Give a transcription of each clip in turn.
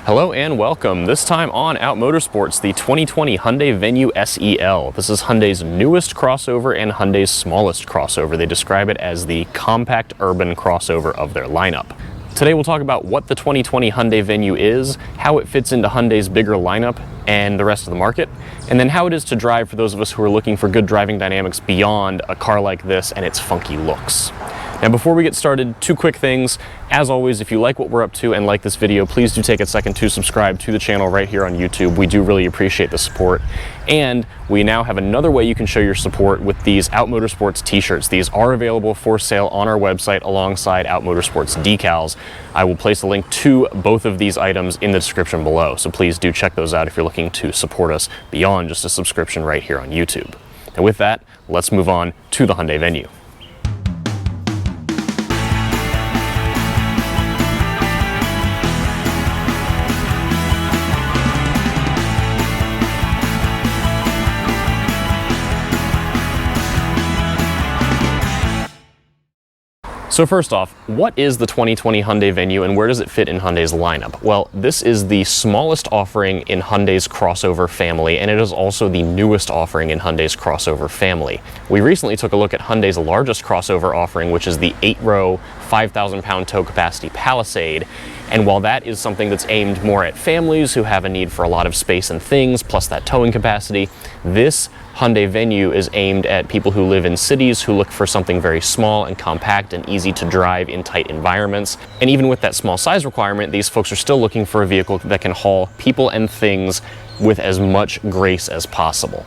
Hello and welcome. This time on Out Motorsports, the 2020 Hyundai Venue SEL. This is Hyundai's newest crossover and Hyundai's smallest crossover. They describe it as the compact urban crossover of their lineup. Today we'll talk about what the 2020 Hyundai Venue is, how it fits into Hyundai's bigger lineup and the rest of the market, and then how it is to drive for those of us who are looking for good driving dynamics beyond a car like this and its funky looks. Now before we get started, two quick things. As always, if you like what we're up to and like this video, please do take a second to subscribe to the channel right here on YouTube. We do really appreciate the support. And we now have another way you can show your support with these Out Motorsports t-shirts. These are available for sale on our website alongside Out Motorsports decals. I will place a link to both of these items in the description below, so please do check those out if you're looking to support us beyond just a subscription right here on YouTube. And with that, let's move on to the Hyundai Venue. So first off, what is the 2020 Hyundai Venue and where does it fit in Hyundai's lineup? Well, this is the smallest offering in Hyundai's crossover family, and it is also the newest offering in Hyundai's crossover family. We recently took a look at Hyundai's largest crossover offering, which is the 8-row, 5,000-pound tow capacity Palisade. And while that is something that's aimed more at families who have a need for a lot of space and things, plus that towing capacity, this Hyundai Venue is aimed at people who live in cities who look for something very small and compact and easy to drive in tight environments. And even with that small size requirement, these folks are still looking for a vehicle that can haul people and things with as much grace as possible.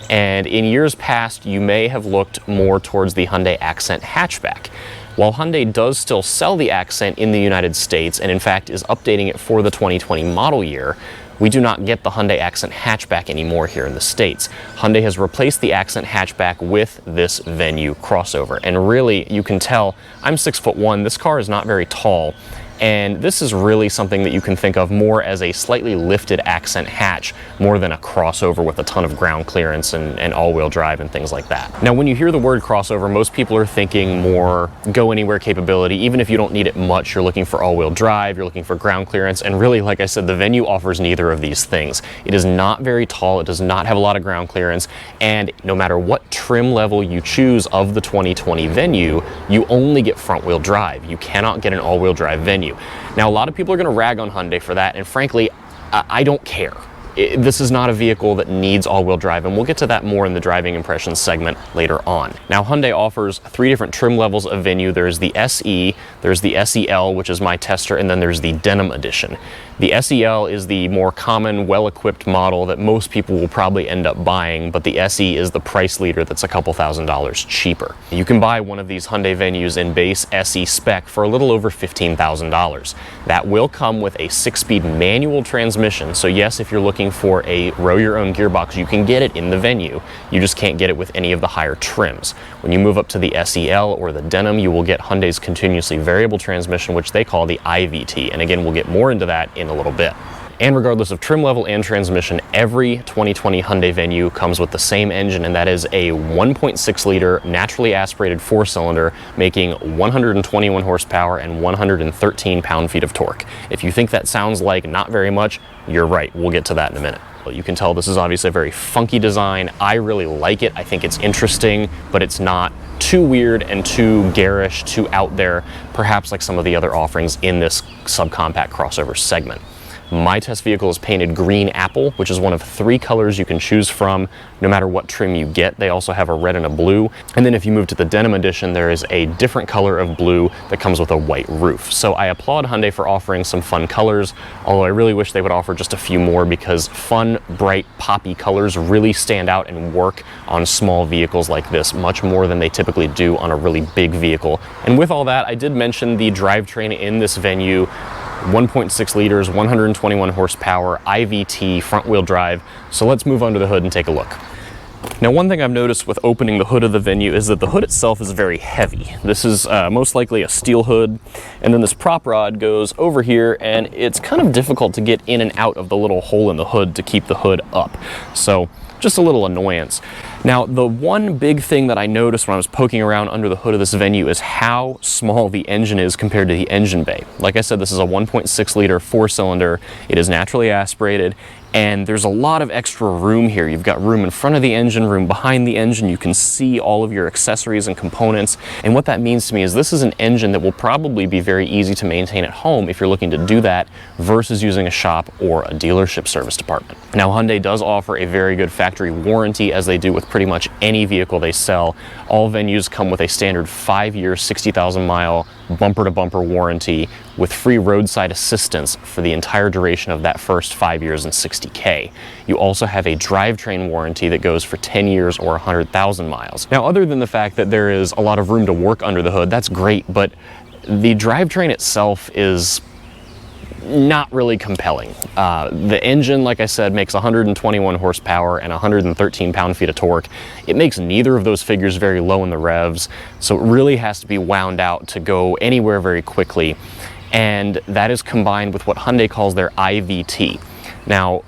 And in years past, you may have looked more towards the Hyundai Accent hatchback. While Hyundai does still sell the Accent in the United States, and in fact is updating it for the 2020 model year, we do not get the Hyundai Accent hatchback anymore here in the States. Hyundai has replaced the Accent hatchback with this Venue crossover. And really, you can tell, I'm 6'1", this car is not very tall, and this is really something that you can think of more as a slightly lifted Accent hatch, more than a crossover with a ton of ground clearance and all-wheel drive and things like that. Now, when you hear the word crossover, most people are thinking more go-anywhere capability. Even if you don't need it much, you're looking for all-wheel drive, you're looking for ground clearance, and really, like I said, the Venue offers neither of these things. It is not very tall, it does not have a lot of ground clearance, and no matter what trim level you choose of the 2020 Venue, you only get front-wheel drive. You cannot get an all-wheel drive Venue. Now, a lot of people are going to rag on Hyundai for that, and frankly, I don't care. This is not a vehicle that needs all-wheel drive, and we'll get to that more in the driving impressions segment later on. Now, Hyundai offers 3 different trim levels of Venue. There's the SE, there's the SEL, which is my tester, and then there's the Denim Edition. The SEL is the more common, well-equipped model that most people will probably end up buying, but the SE is the price leader that's a couple $1,000s cheaper. You can buy one of these Hyundai Venues in base SE spec for a little over $15,000. That will come with a 6-speed manual transmission, so yes, if you're looking for a row-your-own gearbox, you can get it in the Venue. You just can't get it with any of the higher trims. When you move up to the SEL or the Denim, you will get Hyundai's continuously variable transmission, which they call the IVT, and again, we'll get more into that in a little bit. And regardless of trim level and transmission, every 2020 Hyundai Venue comes with the same engine, and that is a 1.6-liter naturally aspirated 4-cylinder, making 121 horsepower and 113 pound-feet of torque. If you think that sounds like not very much, you're right. We'll get to that in a minute. You can tell this is obviously a very funky design. I really like it. I think it's interesting, but it's not too weird and too garish, too out there, perhaps like some of the other offerings in this subcompact crossover segment. My test vehicle is painted green apple, which is one of 3 colors you can choose from no matter what trim you get. They also have a red and a blue. And then if you move to the Denim Edition, there is a different color of blue that comes with a white roof. So I applaud Hyundai for offering some fun colors, although I really wish they would offer just a few more, because fun, bright, poppy colors really stand out and work on small vehicles like this much more than they typically do on a really big vehicle. And with all that, I did mention the drivetrain in this Venue. 1.6 liters, 121 horsepower, IVT, front-wheel drive. So let's move under the hood and take a look. Now, one thing I've noticed with opening the hood of the Venue is that the hood itself is very heavy. This is most likely a steel hood, and then this prop rod goes over here, and it's kind of difficult to get in and out of the little hole in the hood to keep the hood up. So just a little annoyance. Now, the one big thing that I noticed when I was poking around under the hood of this Venue is how small the engine is compared to the engine bay. Like I said, this is a 1.6 liter 4-cylinder. It is naturally aspirated, and there's a lot of extra room here. You've got room in front of the engine, room behind the engine. You can see all of your accessories and components. And what that means to me is this is an engine that will probably be very easy to maintain at home if you're looking to do that versus using a shop or a dealership service department. Now, Hyundai does offer a very good factory warranty, as they do with pretty much any vehicle they sell. All Venues come with a standard 5-year, 60,000 mile bumper-to-bumper warranty with free roadside assistance for the entire duration of that first 5 years and 60K. You also have a drivetrain warranty that goes for 10 years or 100,000 miles. Now, other than the fact that there is a lot of room to work under the hood, that's great, but the drivetrain itself is not really compelling. The engine, like I said, makes 121 horsepower and 113 pound-feet of torque. It makes neither of those figures very low in the revs, so it really has to be wound out to go anywhere very quickly. And that is combined with what Hyundai calls their IVT. Now,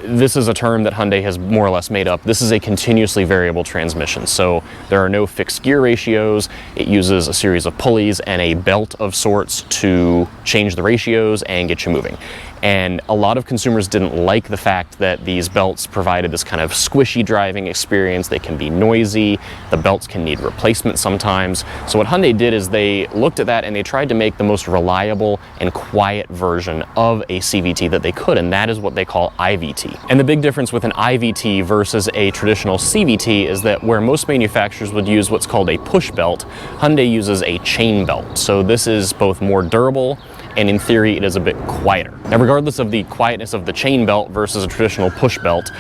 this is a term that Hyundai has more or less made up. This is a continuously variable transmission, so there are no fixed gear ratios. It uses a series of pulleys and a belt of sorts to change the ratios and get you moving. And a lot of consumers didn't like the fact that these belts provided this kind of squishy driving experience. They can be noisy. The belts can need replacement sometimes. So what Hyundai did is they looked at that and they tried to make the most reliable and quiet version of a CVT that they could, and that is what they call IVT. And the big difference with an IVT versus a traditional CVT is that where most manufacturers would use what's called a push belt, Hyundai uses a chain belt. So this is both more durable, and in theory it is a bit quieter. Now, regardless of the quietness of the chain belt versus a traditional push belt,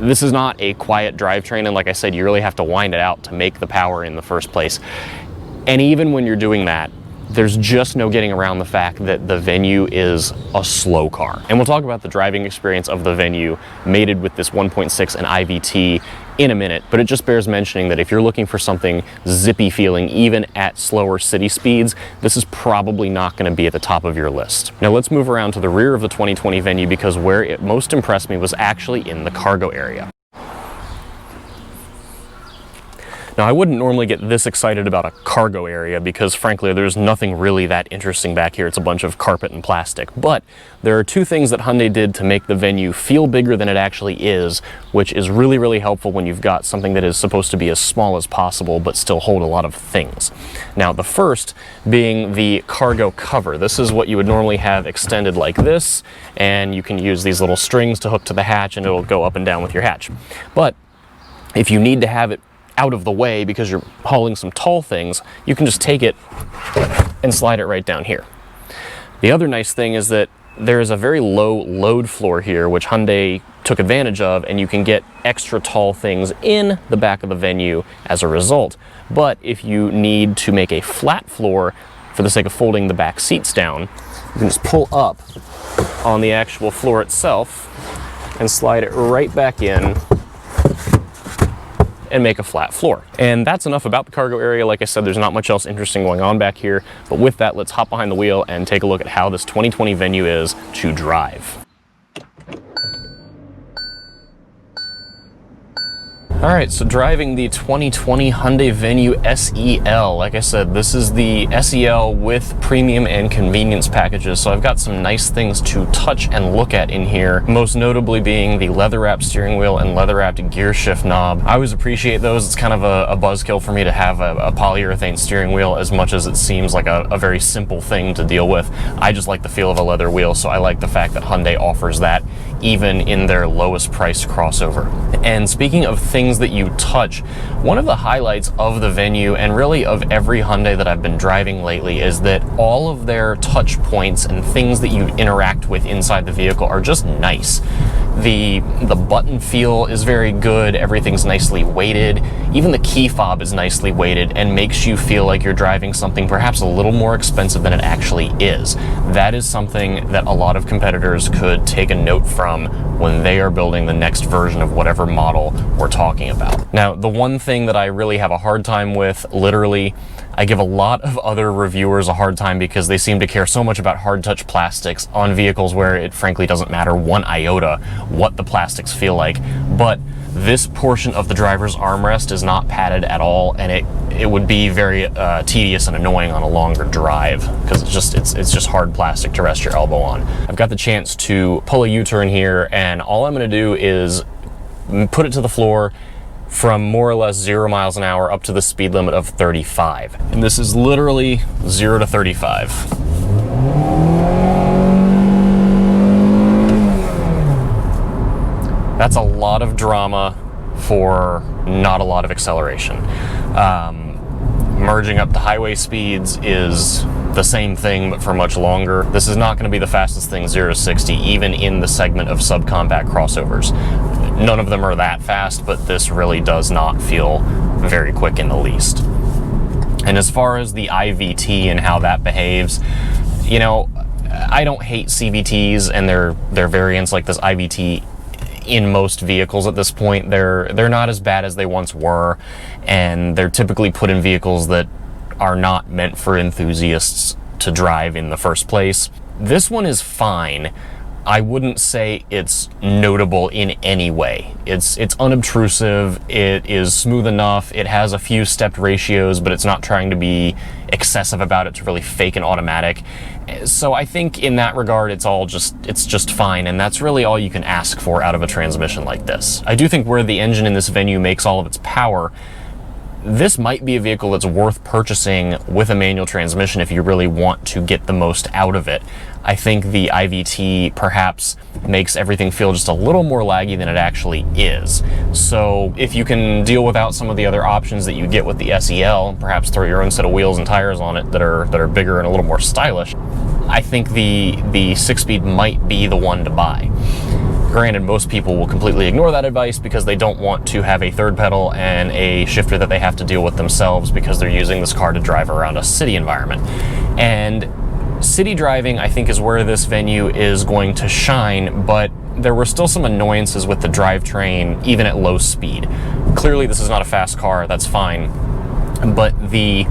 this is not a quiet drivetrain, and like I said, you really have to wind it out to make the power in the first place. And even when you're doing that, there's just no getting around the fact that the Venue is a slow car. And we'll talk about the driving experience of the Venue mated with this 1.6 and IVT in a minute, but it just bears mentioning that if you're looking for something zippy feeling even at slower city speeds, this is probably not going to be at the top of your list. Now let's move around to the rear of the 2020 Venue, because where it most impressed me was actually in the cargo area. Now, I wouldn't normally get this excited about a cargo area because, frankly, there's nothing really that interesting back here. It's a bunch of carpet and plastic. But there are two things that Hyundai did to make the Venue feel bigger than it actually is, which is really, really helpful when you've got something that is supposed to be as small as possible but still hold a lot of things. Now, the first being the cargo cover. This is what you would normally have extended like this, and you can use these little strings to hook to the hatch, and it'll go up and down with your hatch. But if you need to have it out of the way because you're hauling some tall things, you can just take it and slide it right down here. The other nice thing is that there is a very low load floor here, which Hyundai took advantage of, and you can get extra tall things in the back of the Venue as a result. But if you need to make a flat floor for the sake of folding the back seats down, you can just pull up on the actual floor itself and slide it right back in and make a flat floor. And that's enough about the cargo area. Like I said, there's not much else interesting going on back here. But with that, let's hop behind the wheel and take a look at how this 2020 Venue is to drive. All right, so driving the 2020 Hyundai Venue SEL. Like I said, this is the SEL with premium and convenience packages, so I've got some nice things to touch and look at in here, most notably being the leather-wrapped steering wheel and leather-wrapped gear shift knob. I always appreciate those. It's kind of a buzzkill for me to have a polyurethane steering wheel, as much as it seems like a very simple thing to deal with. I just like the feel of a leather wheel, so I like the fact that Hyundai offers that even in their lowest priced crossover. And speaking of things that you touch, one of the highlights of the Venue, and really of every Hyundai that I've been driving lately, is that all of their touch points and things that you interact with inside the vehicle are just nice. The button feel is very good, everything's nicely weighted, even the key fob is nicely weighted and makes you feel like you're driving something perhaps a little more expensive than it actually is. That is something that a lot of competitors could take a note from when they are building the next version of whatever model we're talking talking about. Now, the one thing that I really have a hard time with, literally, I give a lot of other reviewers a hard time because they seem to care so much about hard touch plastics on vehicles where it frankly doesn't matter one iota what the plastics feel like. But this portion of the driver's armrest is not padded at all, and it would be very tedious and annoying on a longer drive because it's just hard plastic to rest your elbow on. I've got the chance to pull a U-turn here, and all I'm going to do is put it to the floor from more or less 0 miles an hour up to the speed limit of 35. And this is literally 0 to 35. That's a lot of drama for not a lot of acceleration. Merging up to highway speeds is the same thing, but for much longer. This is not going to be the fastest thing 0 to 60, even in the segment of subcompact crossovers. None of them are that fast, but this really does not feel very quick in the least. And as far as the IVT and how that behaves, you know, I don't hate CVTs and their variants like this IVT in most vehicles at this point. They're not as bad as they once were, and they're typically put in vehicles that are not meant for enthusiasts to drive in the first place. This one is fine. I wouldn't say it's notable in any way. It's unobtrusive, it is smooth enough, it has a few stepped ratios, but it's not trying to be excessive about it to really fake an automatic. So I think in that regard, it's just fine, and that's really all you can ask for out of a transmission like this. I do think where the engine in this Venue makes all of its power, this might be a vehicle that's worth purchasing with a manual transmission if you really want to get the most out of it. I think the IVT perhaps makes everything feel just a little more laggy than it actually is. So if you can deal without some of the other options that you get with the SEL, perhaps throw your own set of wheels and tires on it that are bigger and a little more stylish, I think the 6-speed might be the one to buy. Granted, most people will completely ignore that advice because they don't want to have a third pedal and a shifter that they have to deal with themselves because they're using this car to drive around a city environment. And city driving, I think, is where this Venue is going to shine, but there were still some annoyances with the drivetrain, even at low speed. Clearly, this is not a fast car, that's fine, but the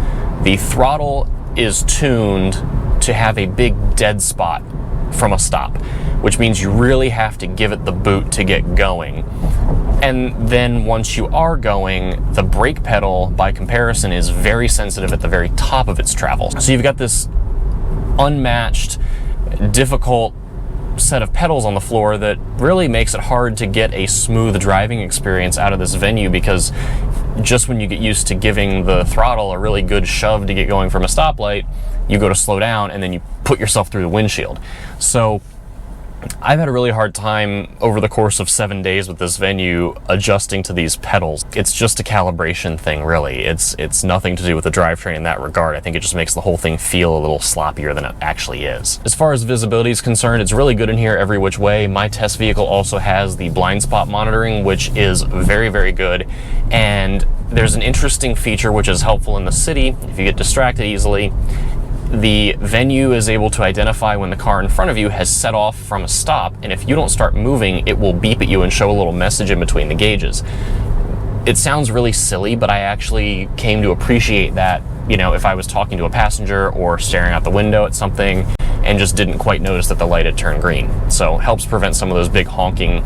throttle is tuned to have a big dead spot from a stop, which means you really have to give it the boot to get going. And then once you are going, the brake pedal, by comparison, is very sensitive at the very top of its travel. So you've got this unmatched, difficult set of pedals on the floor that really makes it hard to get a smooth driving experience out of this Venue, because just when you get used to giving the throttle a really good shove to get going from a stoplight, you go to slow down and then you put yourself through the windshield. So I've had a really hard time over the course of 7 days with this Venue adjusting to these pedals. It's just a calibration thing, really. It's nothing to do with the drivetrain in that regard. I think it just makes the whole thing feel a little sloppier than it actually is. As far as visibility is concerned, it's really good in here every which way. My test vehicle also has the blind spot monitoring, which is very, very good. And there's an interesting feature which is helpful in the city if you get distracted easily. The Venue is able to identify when the car in front of you has set off from a stop, and if you don't start moving, it will beep at you and show a little message in between the gauges. It sounds really silly, but I actually came to appreciate that, you know, if I was talking to a passenger or staring out the window at something and just didn't quite notice that the light had turned green. So it helps prevent some of those big honking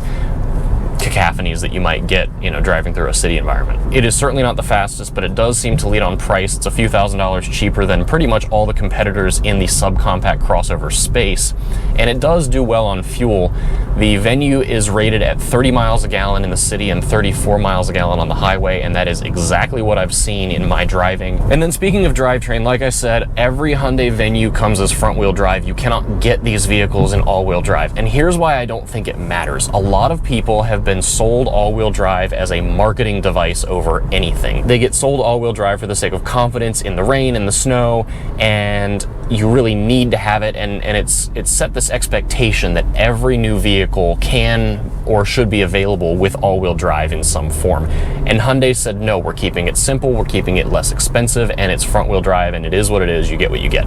cacophonies that you might get, you know, driving through a city environment. It is certainly not the fastest, but it does seem to lead on price. It's a few $1,000s cheaper than pretty much all the competitors in the subcompact crossover space, and it does do well on fuel. The Venue is rated at 30 miles a gallon in the city and 34 miles a gallon on the highway, and that is exactly what I've seen in my driving. And then speaking of drivetrain, like I said, every Hyundai Venue comes as front-wheel drive. You cannot get these vehicles in all-wheel drive, and here's why I don't think it matters. A lot of people have been sold all-wheel drive as a marketing device over anything. They get sold all-wheel drive for the sake of confidence in the rain and the snow, and you really need to have it, and it's set this expectation that every new vehicle can or should be available with all-wheel drive in some form. And Hyundai said, no, we're keeping it simple, we're keeping it less expensive, and it's front-wheel drive, and it is what it is, you get what you get.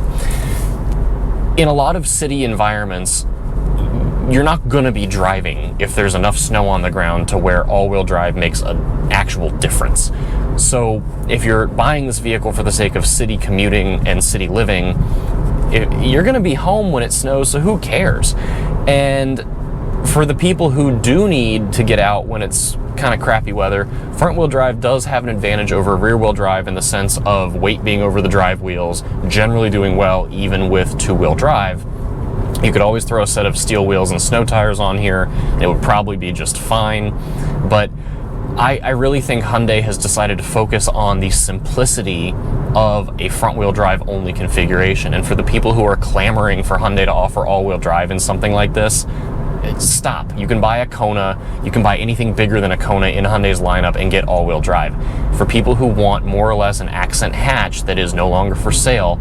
In a lot of city environments, you're not gonna be driving if there's enough snow on the ground to where all-wheel drive makes an actual difference. So if you're buying this vehicle for the sake of city commuting and city living, you're gonna be home when it snows, so who cares? And for the people who do need to get out when it's kind of crappy weather, front-wheel drive does have an advantage over rear-wheel drive in the sense of weight being over the drive wheels, generally doing well even with two-wheel drive. You could always throw a set of steel wheels and snow tires on here. It would probably be just fine. But I really think Hyundai has decided to focus on the simplicity of a front-wheel drive only configuration. And for the people who are clamoring for Hyundai to offer all-wheel drive in something like this, stop. You can buy a Kona, you can buy anything bigger than a Kona in Hyundai's lineup and get all-wheel drive. For people who want more or less an accent hatch that is no longer for sale,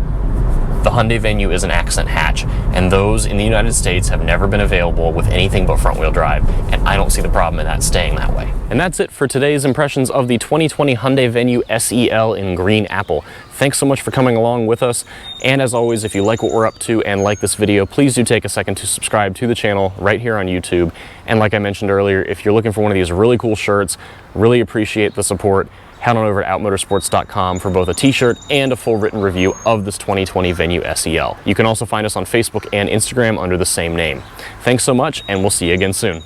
the Hyundai Venue is an accent hatch, and those in the United States have never been available with anything but front-wheel drive, and I don't see the problem in that staying that way. And that's it for today's impressions of the 2020 Hyundai Venue SEL in green apple. Thanks so much for coming along with us, and as always, if you like what we're up to and like this video, please do take a second to subscribe to the channel right here on YouTube. And like I mentioned earlier, if you're looking for one of these really cool shirts, really appreciate the support, head on over to outmotorsports.com for both a t-shirt and a full written review of this 2020 Venue SEL. You can also find us on Facebook and Instagram under the same name. Thanks so much, and we'll see you again soon.